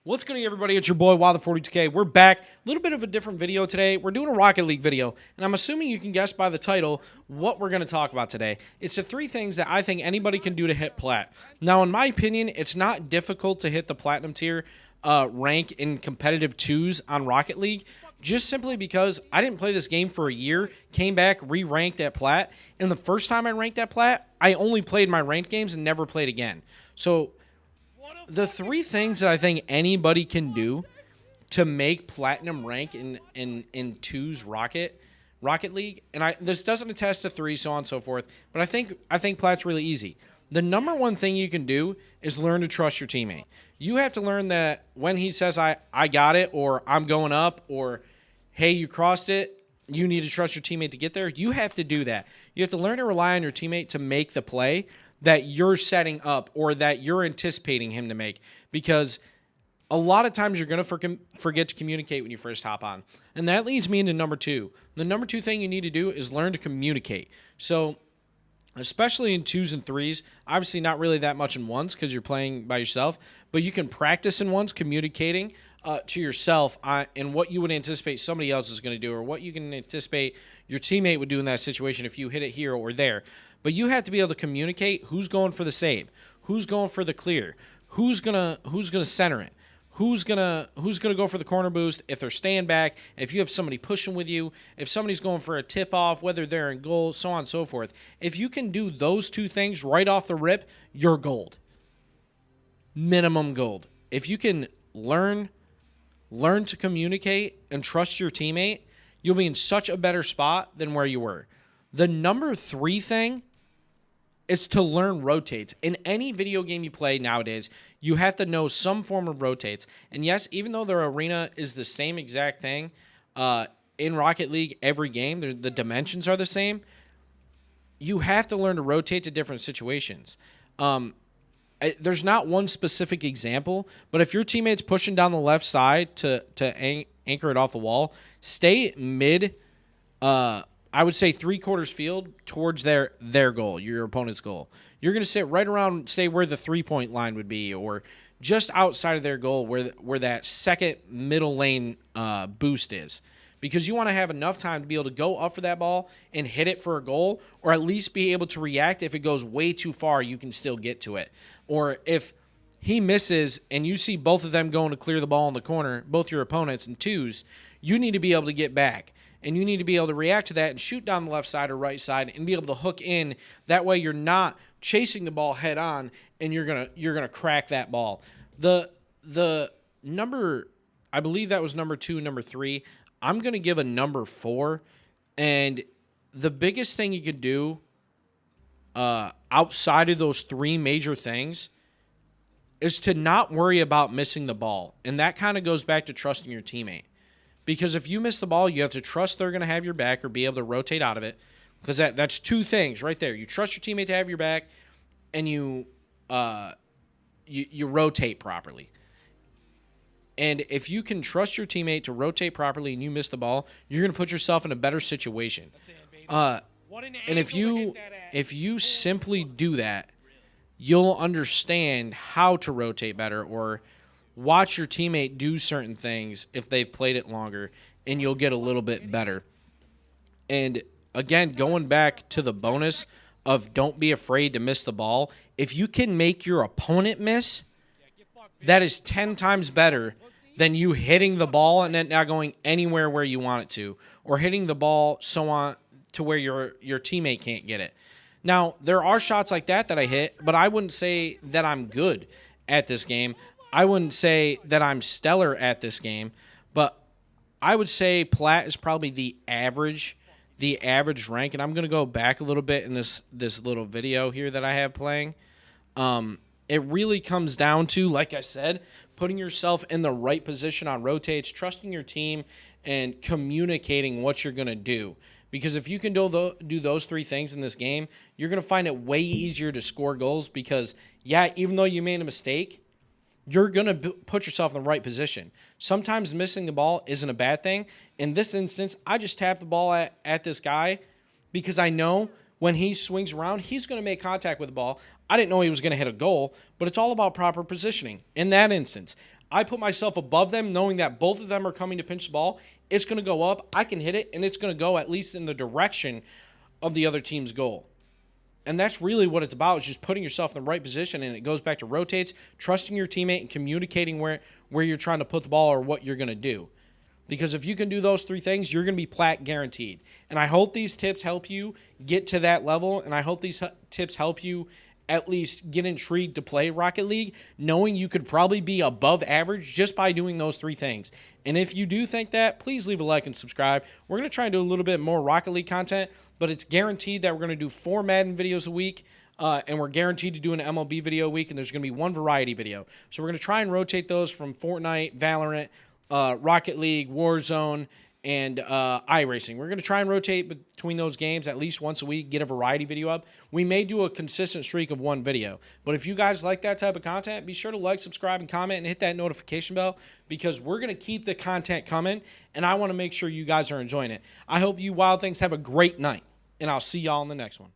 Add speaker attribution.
Speaker 1: What's going on, everybody? It's your boy, Wild42K. We're back. A little bit of a different video today. We're doing a Rocket League video, and I'm assuming you can guess by the title what we're going to talk about today. It's the 3 things that I think anybody can do to hit Plat. Now, in my opinion, it's not difficult to hit the Platinum tier rank in competitive 2s on Rocket League, just simply because I didn't play this game for a year, came back, re-ranked at Plat, and the first time I ranked at Plat, I only played my ranked games and never played again. So the 3 things that I think anybody can do to make Platinum rank in 2's Rocket League, and this doesn't attest to 3, so on and so forth, but I think Plat's really easy. The number one thing you can do is learn to trust your teammate. You have to learn that when he says, I got it, or I'm going up, or hey, you crossed it, you need to trust your teammate to get there. You have to do that. You have to learn to rely on your teammate to make the play that you're setting up or that you're anticipating him to make, because a lot of times you're going to forget to communicate when you first hop on. And that leads me into number 2. The number 2 thing you need to do is learn to communicate. So especially in 2s and 3s, obviously not really that much in 1s because you're playing by yourself, but you can practice in 1s communicating to yourself and what you would anticipate somebody else is going to do, or what you can anticipate your teammate would do in that situation if you hit it here or there. But you have to be able to communicate who's going for the save, who's going for the clear, who's gonna center it, who's gonna go for the corner boost if they're staying back, if you have somebody pushing with you, if somebody's going for a tip off, whether they're in goal, so on and so forth. If you can do those 2 things right off the rip, you're gold. Minimum gold. If you can learn to communicate and trust your teammate, you'll be in such a better spot than where you were. The number 3 thing is to learn rotates. In any video game you play nowadays, you have to know some form of rotates. And yes, even though their arena is the same exact thing, in Rocket League, every game, the dimensions are the same, you have to learn to rotate to different situations. There's not one specific example, but if your teammate's pushing down the left side to anchor it off the wall, stay mid, I would say 3/4 field towards their goal, your opponent's goal. You're going to sit right around, say, where the 3-point line would be, or just outside of their goal where that second middle lane boost is. Because you want to have enough time to be able to go up for that ball and hit it for a goal, or at least be able to react. If it goes way too far, you can still get to it. Or if he misses and you see both of them going to clear the ball in the corner, both your opponents in 2s, you need to be able to get back. And you need to be able to react to that and shoot down the left side or right side and be able to hook in. That way you're not chasing the ball head on and you're gonna crack that ball. The number, I believe that was number 2, number 3. I'm gonna give a number 4. And the biggest thing you could do outside of those 3 major things is to not worry about missing the ball. And that kind of goes back to trusting your teammate. Because if you miss the ball, you have to trust they're going to have your back or be able to rotate out of it. Because that's 2 things right there. You trust your teammate to have your back, and you rotate properly. And if you can trust your teammate to rotate properly and you miss the ball, you're going to put yourself in a better situation. And if you simply do that, you'll understand how to rotate better, or watch your teammate do certain things if they've played it longer, and you'll get a little bit better. And again, going back to the bonus of don't be afraid to miss the ball, if you can make your opponent miss, that is 10 times better than you hitting the ball and then not going anywhere where you want it to, or hitting the ball so on to where your teammate can't get it. Now, there are shots like that I hit, but I wouldn't say that I'm good at this game. I wouldn't say that I'm stellar at this game, but I would say Plat is probably the average rank. And I'm going to go back a little bit in this little video here that I have playing. It really comes down to, like I said, putting yourself in the right position on rotates, trusting your team, and communicating what you're going to do. Because if you can do those 3 things in this game, you're going to find it way easier to score goals. Because, yeah, even though you made a mistake, you're going to put yourself in the right position. Sometimes missing the ball isn't a bad thing. In this instance, I just tapped the ball at this guy because I know when he swings around, he's going to make contact with the ball. I didn't know he was going to hit a goal, but it's all about proper positioning. In that instance, I put myself above them knowing that both of them are coming to pinch the ball. It's going to go up. I can hit it, and it's going to go at least in the direction of the other team's goal. And that's really what it's about, is just putting yourself in the right position, and it goes back to rotates, trusting your teammate, and communicating where you're trying to put the ball or what you're going to do. Because if you can do those three things, you're going to be plat guaranteed. And I hope these tips help you get to that level, and I hope these tips help you at least get intrigued to play Rocket League, knowing you could probably be above average just by doing those three things. And if you do think that, please leave a like and subscribe. We're going to try and do a little bit more Rocket League content, but it's guaranteed that we're going to do 4 Madden videos a week, and we're guaranteed to do an MLB video a week, and there's going to be 1 variety video. So we're going to try and rotate those from Fortnite, Valorant, Rocket League, Warzone, and iRacing. We're going to try and rotate between those games at least once a week, get a variety video up. We may do a consistent streak of 1 video. But if you guys like that type of content, be sure to like, subscribe, and comment, and hit that notification bell, because we're going to keep the content coming, and I want to make sure you guys are enjoying it. I hope you Wild Things have a great night, and I'll see y'all in the next one.